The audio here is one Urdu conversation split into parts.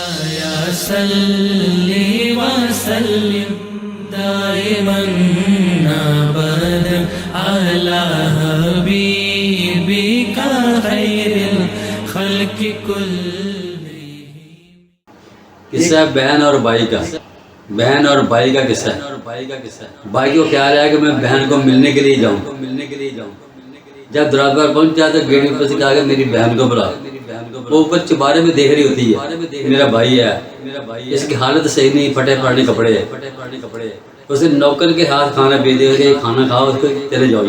مولاي صل وسلم دائما ابدا على حبيبك خير الخلق كلهم. قصہ ہے بہن اور بھائی کا. بہن اور بھائی کا قصہ ہے. بھائی کو خیال ہے کہ میں بہن کو ملنے کے لیے جاؤں. جب دروازے پر پہنچا تو گیٹ پر سے کہا کہ میری بہن کو بلا. وہ اوپر چبارے میں دیکھ رہی ہوتی ہے میرا بھائی ہے، اس کی حالت صحیح نہیں، پھٹے پرانے کپڑے ہے. اس نے نوکر کے ہاتھ کھانا بھیج دیا کہ کھانا کھاؤ، اس کو چلے جاؤ.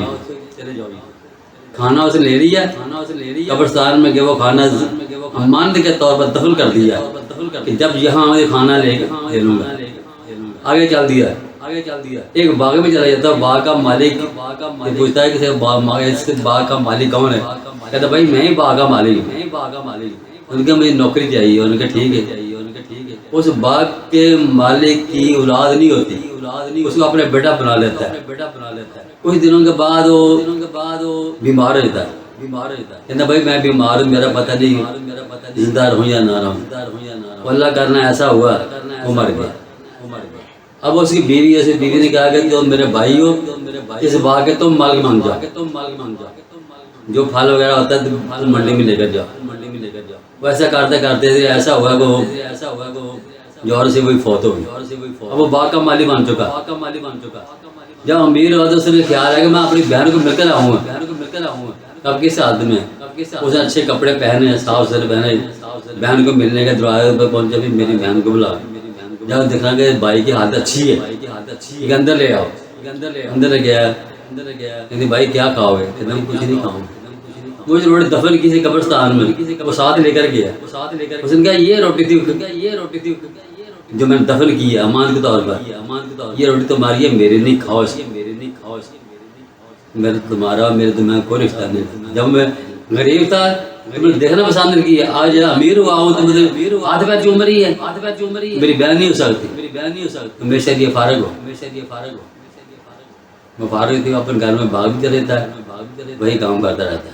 کھانا اسے لے لیا، قبرستان میں گئے، وہ کھانا ماند کے طور پر دفن کر دیا کہ جب یہاں مجھے کھانا لے لوں گا. آگے چل دیا. ایک باغ میں چلا جاتا، باغ کا مالک پوچھتا ہے کہ اس باغ کا مالک کون ہے؟ کہتا بھائی میں ہی باغ کا مالک ہوں. ان کا مجھے نوکری چاہیے. ان کا ٹھیک ہے. اس باغ کے مالک کی اولاد نہیں ہوتی، اس کو اپنا بیٹا بنا لیتا ہے. کچھ دنوں کے بعد وہ بیمار ہو جاتا ہے. کہتا بھائی میں بیمار ہوں، میرا پتہ نہیں زندہ رہوں یا نہ رہوں. اللہ کرنا ایسا ہوا وہ مر گیا. اب اس کی بیوی نے کہا کہ تم میرے بھائی ہو، اس باغ کے تم مالک مانگ جاؤ، جو پھل وغیرہ ہوتا ہے تم منڈی میں لے کر جاؤ. وہ ایسا کرتے کرتے ایسا ہوا کہ جوہر سے وہی فوت ہو گئی. اب وہ باغ کا مالی بن چکا. جب امیر ہوا تو اس نے خیال ہے کہ میں اپنی بہن کو مل کر آؤں گا. اب کس حالت میں اس نے اچھے کپڑے پہنے، صاف ستھرے پہنے، بہن کو ملنے کے دروازے پر پہنچے. پھر میری بہن کو بلا. جب دیکھا کہ بھائی کی حالت اچھی ہے، اندر لے آؤ. اندر گیا. کہتے بھائی کیا کھاؤ گے؟ کہتے میں کچھ نہیں کھاؤں. وہ روٹی دفن کسی قبرستان میں وہ ساتھ لے کر گیا. اس نے کہا یہ روٹی تھی جو میں نے دفن کی ہے امان کے طور پر، یہ روٹی تمہاری ہے، میرے نہیں کھاؤ. میرے تمہارا میرے تمہیں کوئی رشتہ نہیں. جب میں غریب تھا دیکھنا پسند نہیں کیا، آج امیر ہوا ہوں تو مجھے ہاتھ پیر چوم رہی ہے. میری بہن نہیں ہو سکتی. ہمیشہ یہ فارغ ہو. وہ فارغ تھی، اپنے گھر میں باغ بھی چلتا ہے، وہی کام کرتا رہتا ہے.